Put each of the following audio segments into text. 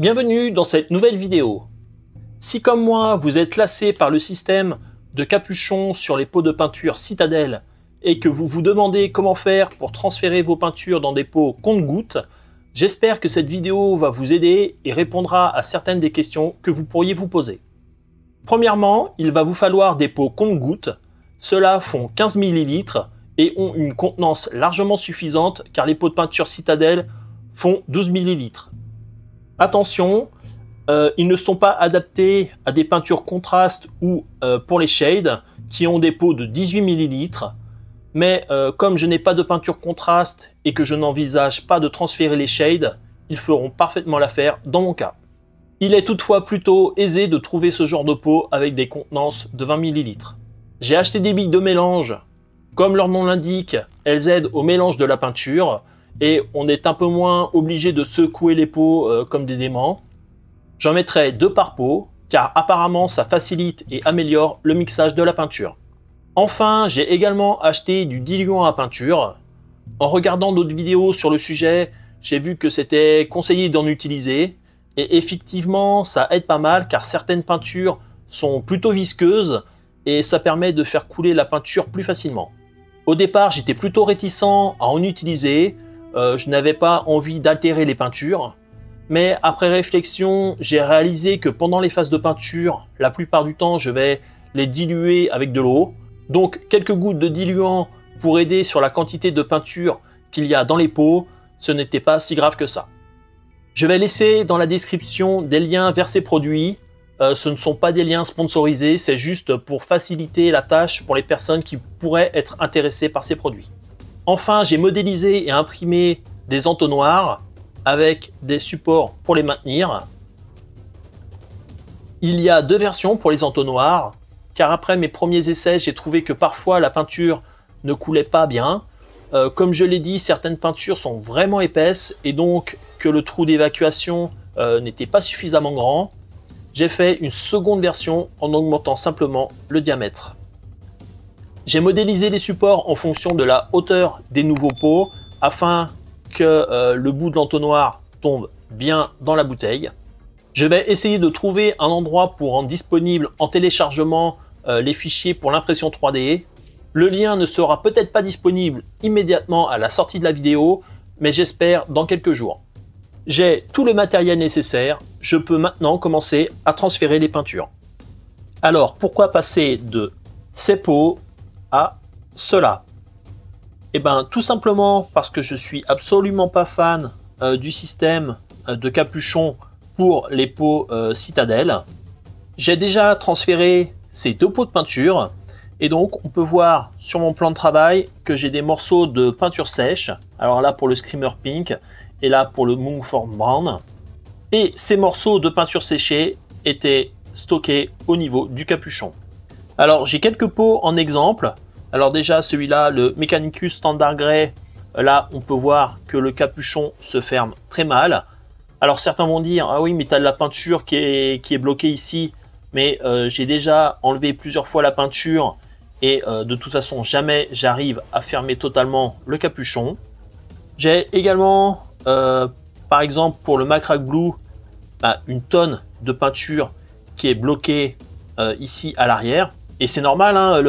Bienvenue dans cette nouvelle vidéo. Si comme moi vous êtes lassé par le système de capuchon sur les pots de peinture Citadel et que vous vous demandez comment faire pour transférer vos peintures dans des pots compte-gouttes, j'espère que cette vidéo va vous aider et répondra à certaines des questions que vous pourriez vous poser. Premièrement, il va vous falloir des pots compte-gouttes. Ceux-là font 15 ml et ont une contenance largement suffisante car les pots de peinture Citadel font 12 ml. Attention, ils ne sont pas adaptés à des peintures contrastes ou pour les shades qui ont des pots de 18 ml. Mais comme je n'ai pas de peinture contraste et que je n'envisage pas de transférer les shades, ils feront parfaitement l'affaire dans mon cas. Il est toutefois plutôt aisé de trouver ce genre de pot avec des contenances de 20 ml. J'ai acheté des billes de mélange. Comme leur nom l'indique, elles aident au mélange de la peinture et on est un peu moins obligé de secouer les pots comme des déments. J'en mettrai 2 par pot car apparemment ça facilite et améliore le mixage de la peinture. Enfin, j'ai également acheté du diluant à peinture. En regardant d'autres vidéos sur le sujet, j'ai vu que c'était conseillé d'en utiliser et effectivement ça aide pas mal car certaines peintures sont plutôt visqueuses et ça permet de faire couler la peinture plus facilement. Au départ, j'étais plutôt réticent à en utiliser. Je n'avais pas envie d'altérer les peintures, mais après réflexion, j'ai réalisé que pendant les phases de peinture, la plupart du temps, je vais les diluer avec de l'eau. Donc, quelques gouttes de diluant pour aider sur la quantité de peinture qu'il y a dans les pots, ce n'était pas si grave que ça. Je vais laisser dans la description des liens vers ces produits. Ce ne sont pas des liens sponsorisés, c'est juste pour faciliter la tâche pour les personnes qui pourraient être intéressées par ces produits. Enfin, j'ai modélisé et imprimé des entonnoirs avec des supports pour les maintenir. Il y a 2 versions pour les entonnoirs, car après mes premiers essais, j'ai trouvé que parfois la peinture ne coulait pas bien. Comme je l'ai dit, certaines peintures sont vraiment épaisses et donc que le trou d'évacuation n'était pas suffisamment grand. J'ai fait une seconde version en augmentant simplement le diamètre. J'ai modélisé les supports en fonction de la hauteur des nouveaux pots afin que le bout de l'entonnoir tombe bien dans la bouteille. Je vais essayer de trouver un endroit pour rendre disponible en téléchargement les fichiers pour l'impression 3D. Le lien ne sera peut-être pas disponible immédiatement à la sortie de la vidéo, mais j'espère dans quelques jours. J'ai tout le matériel nécessaire, je peux maintenant commencer à transférer les peintures. Alors, pourquoi passer de ces pots à cela? Eh bien, tout simplement parce que je suis absolument pas fan du système de capuchon pour les pots Citadel. J'ai déjà transféré ces 2 pots de peinture et donc on peut voir sur mon plan de travail que j'ai des morceaux de peinture sèche. Alors là pour le Screamer Pink et là pour le Moonford Brown. Et ces morceaux de peinture séchée étaient stockés au niveau du capuchon. Alors j'ai quelques pots en exemple. Alors déjà celui-là, le Mechanicus Standard Grey, là on peut voir que le capuchon se ferme très mal. Alors certains vont dire, ah oui mais tu as de la peinture qui est bloquée ici, mais j'ai déjà enlevé plusieurs fois la peinture et de toute façon jamais j'arrive à fermer totalement le capuchon. J'ai également, par exemple pour le Macrack Blue, une tonne de peinture qui est bloquée ici à l'arrière. Et c'est normal, hein,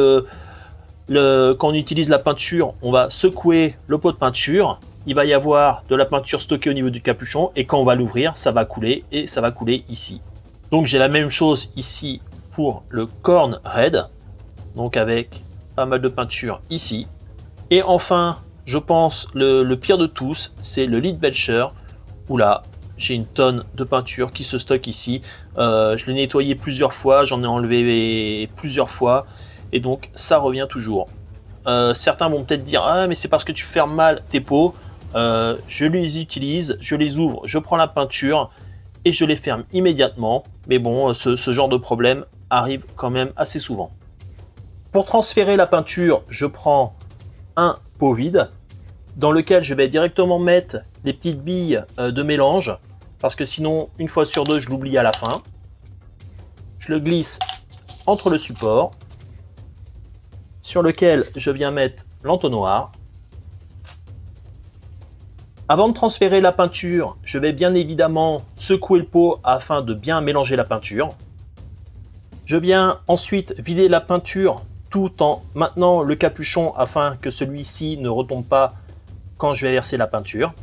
quand on utilise la peinture, on va secouer le pot de peinture. Il va y avoir de la peinture stockée au niveau du capuchon et quand on va l'ouvrir, ça va couler et ça va couler ici. Donc j'ai la même chose ici pour le Corn Red, donc avec pas mal de peinture ici. Et enfin, je pense le pire de tous, c'est le Lead Belcher, où là, j'ai une tonne de peinture qui se stocke ici. Je l'ai nettoyé plusieurs fois, j'en ai enlevé plusieurs fois. Et donc ça revient toujours. Certains vont peut-être dire, ah mais c'est parce que tu fermes mal tes pots. Je les utilise, je les ouvre, je prends la peinture et je les ferme immédiatement. Mais bon, ce genre de problème arrive quand même assez souvent. Pour transférer la peinture, je prends un pot vide dans lequel je vais directement mettre les petites billes de mélange parce que sinon, une fois sur deux, je l'oublie à la fin. Je le glisse entre le support sur lequel je viens mettre l'entonnoir. Avant de transférer la peinture, je vais bien évidemment secouer le pot afin de bien mélanger la peinture. Je viens ensuite vider la peinture tout en maintenant le capuchon afin que celui-ci ne retombe pas quand je vais verser la peinture.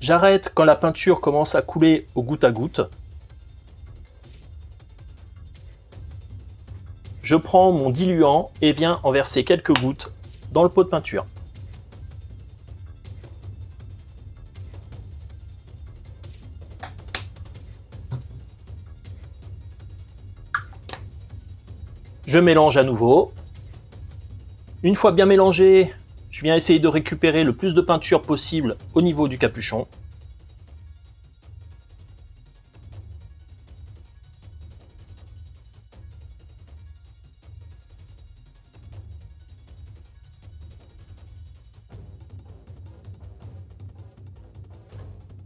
J'arrête quand la peinture commence à couler au goutte à goutte. Je prends mon diluant et viens en verser quelques gouttes dans le pot de peinture. Je mélange à nouveau. Une fois bien mélangé, je viens essayer de récupérer le plus de peinture possible au niveau du capuchon.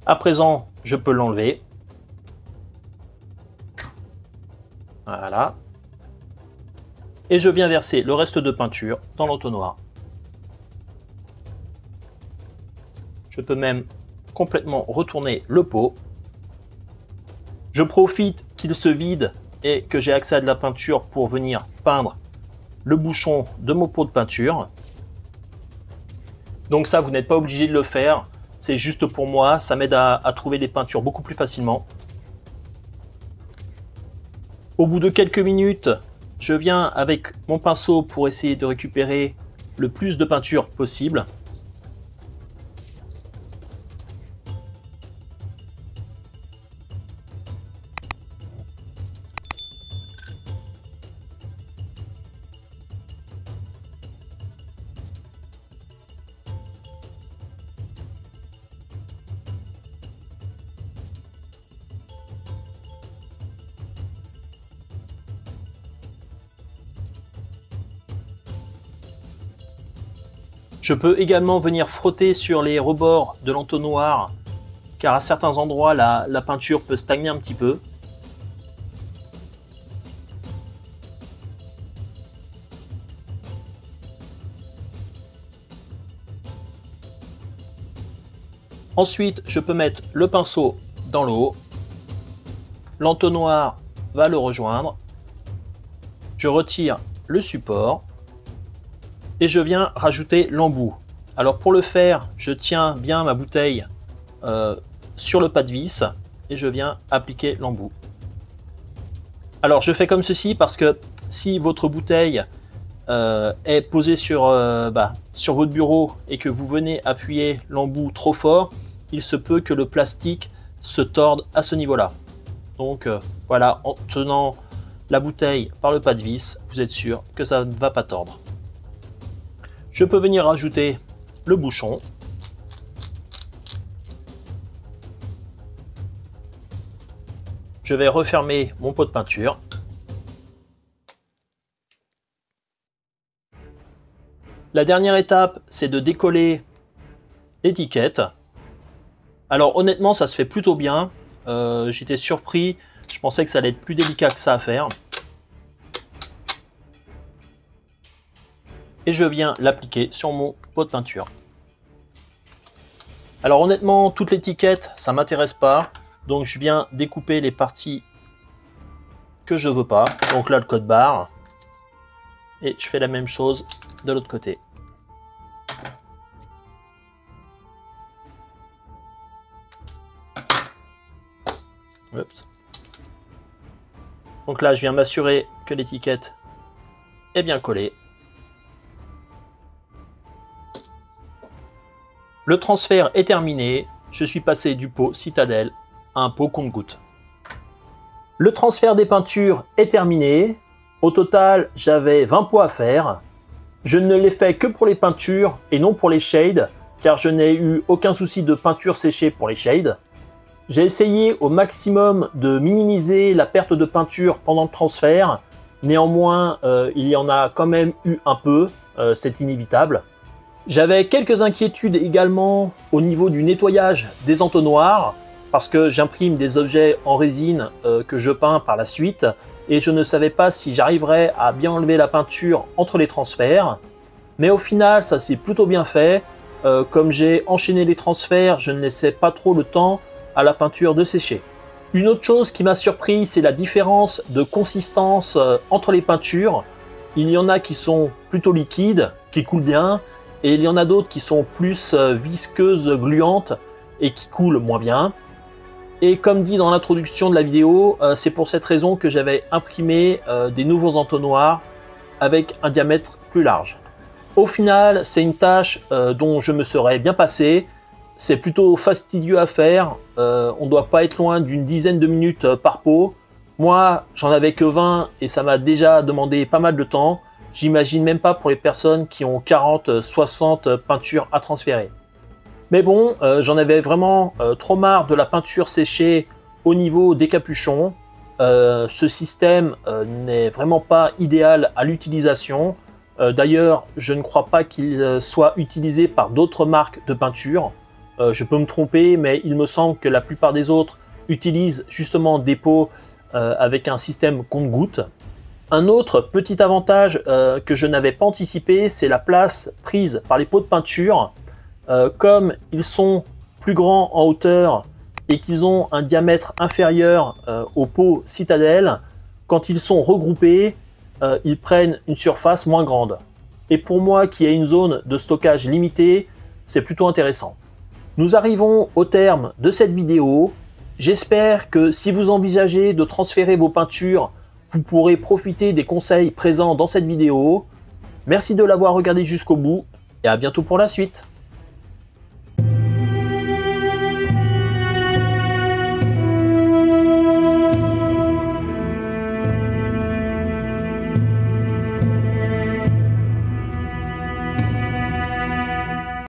À présent, je peux l'enlever. Voilà. Et je viens verser le reste de peinture dans l'entonnoir. Je peux même complètement retourner le pot. Je profite qu'il se vide et que j'ai accès à de la peinture pour venir peindre le bouchon de mon pot de peinture. Donc ça, vous n'êtes pas obligé de le faire. C'est juste pour moi, ça m'aide à trouver les peintures beaucoup plus facilement. Au bout de quelques minutes, je viens avec mon pinceau pour essayer de récupérer le plus de peinture possible. Je peux également venir frotter sur les rebords de l'entonnoir, car à certains endroits, la peinture peut stagner un petit peu. Ensuite, je peux mettre le pinceau dans l'eau. L'entonnoir va le rejoindre. Je retire le support. Et je viens rajouter l'embout. Alors pour le faire, je tiens bien ma bouteille sur le pas de vis et je viens appliquer l'embout. Alors je fais comme ceci parce que si votre bouteille est posée sur votre bureau et que vous venez appuyer l'embout trop fort, il se peut que le plastique se torde à ce niveau-là. Donc voilà, en tenant la bouteille par le pas de vis, vous êtes sûr que ça ne va pas tordre. Je peux venir rajouter le bouchon. Je vais refermer mon pot de peinture. La dernière étape, c'est de décoller l'étiquette. Alors honnêtement, ça se fait plutôt bien. J'étais surpris. Je pensais que ça allait être plus délicat que ça à faire. Et je viens l'appliquer sur mon pot de peinture. Alors honnêtement, toute l'étiquette, ça m'intéresse pas. Donc je viens découper les parties que je veux pas. Donc là, le code barre. Et je fais la même chose de l'autre côté. Oups. Donc là, je viens m'assurer que l'étiquette est bien collée. Le transfert est terminé, je suis passé du pot Citadel à un pot compte-gouttes. Le transfert des peintures est terminé. Au total, j'avais 20 pots à faire. Je ne l'ai fait que pour les peintures et non pour les shades, car je n'ai eu aucun souci de peinture séchée pour les shades. J'ai essayé au maximum de minimiser la perte de peinture pendant le transfert. Néanmoins, il y en a quand même eu un peu, c'est inévitable. J'avais quelques inquiétudes également au niveau du nettoyage des entonnoirs, parce que j'imprime des objets en résine que je peins par la suite, et je ne savais pas si j'arriverais à bien enlever la peinture entre les transferts. Mais au final, ça s'est plutôt bien fait. Comme j'ai enchaîné les transferts, je ne laissais pas trop le temps à la peinture de sécher. Une autre chose qui m'a surpris, c'est la différence de consistance entre les peintures. Il y en a qui sont plutôt liquides, qui coulent bien, et il y en a d'autres qui sont plus visqueuses, gluantes, et qui coulent moins bien. Et comme dit dans l'introduction de la vidéo, c'est pour cette raison que j'avais imprimé des nouveaux entonnoirs avec un diamètre plus large. Au final, c'est une tâche dont je me serais bien passé. C'est plutôt fastidieux à faire, on ne doit pas être loin d'une dizaine de minutes par pot. Moi, j'en avais que 20 et ça m'a déjà demandé pas mal de temps. J'imagine même pas pour les personnes qui ont 40-60 peintures à transférer. Mais bon, j'en avais vraiment trop marre de la peinture séchée au niveau des capuchons. Ce système n'est vraiment pas idéal à l'utilisation. D'ailleurs, je ne crois pas qu'il soit utilisé par d'autres marques de peinture. Je peux me tromper, mais il me semble que la plupart des autres utilisent justement des pots avec un système compte-gouttes. Un autre petit avantage que je n'avais pas anticipé, c'est la place prise par les pots de peinture. Comme ils sont plus grands en hauteur et qu'ils ont un diamètre inférieur aux pots citadelle, quand ils sont regroupés, ils prennent une surface moins grande. Et pour moi qui ai une zone de stockage limitée, c'est plutôt intéressant. Nous arrivons au terme de cette vidéo. J'espère que si vous envisagez de transférer vos peintures, vous pourrez profiter des conseils présents dans cette vidéo. Merci de l'avoir regardé jusqu'au bout et à bientôt pour la suite.